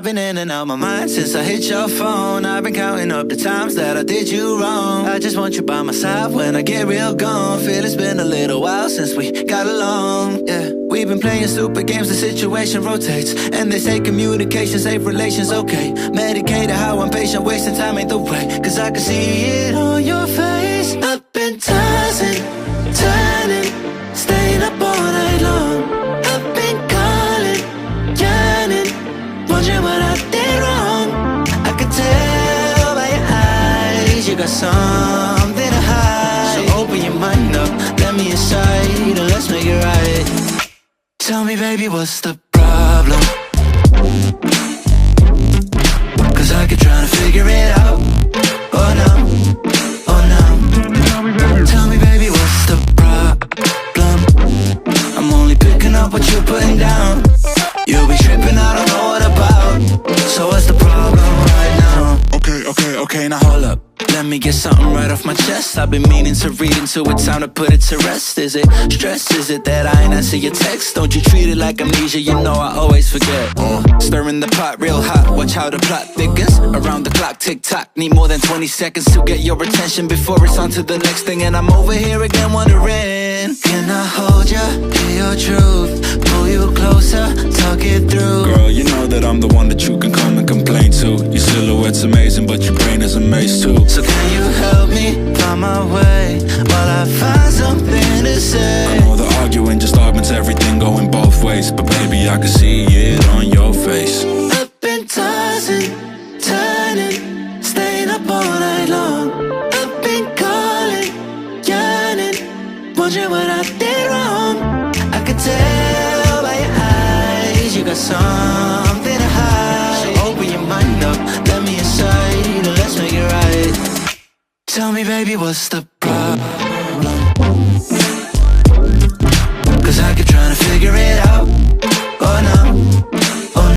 I've been in and out my mind since I hit your phone. I've been counting up the times that I did you wrong. I just want you by my side when I get real gone. Feel it's been a little while since we got along, yeah. We've been playing stupid games, the situation rotates. And they say communication, safe relations, okay. Medicated how I'm patient, wasting time ain't the way. Cause I can see it on your face. I've been tossing, turning, staying up all night long. I've been calling, yearning, wondering what I did wrong. I could tell by your eyes you got something to hide. So open your mind up, let me inside, and let's make it right. Tell me, baby, what's the problem? Cause I keep trying to figure it out. Oh no, oh no. Tell me, baby, what's the problem? I'm only picking up what you're putting down. You'll be tripping, I don't know what about. So what's the problem right now? Okay, now hold up. Let me get something right off my chest. I've been meaning to read into it, time to put it to rest. Is it stress? Is it that I ain't answer your text? Don't you treat it like amnesia, you know I always forget. Stirring the pot real hot, watch how the plot thickens. Around the clock, tick tock, need more than 20 seconds to get your attention before it's on to the next thing. And I'm over here again wondering, can I hold ya, hear your truth, pull you closer, talk it through? Girl, you know that I'm the one that you can come and complain to. Your silhouette's amazing, but your brain is a maze too. So can you help me find my way while I find something to say? I know the arguing just augments everything going both ways, but baby, I can see it on your face. I've been tossing, turning, staying up all night long. I've been calling, yearning, wondering what I did wrong. I could tell by your eyes you got something to hide. So open your mind up, let me inside, and let's make it right. Tell me, baby, what's the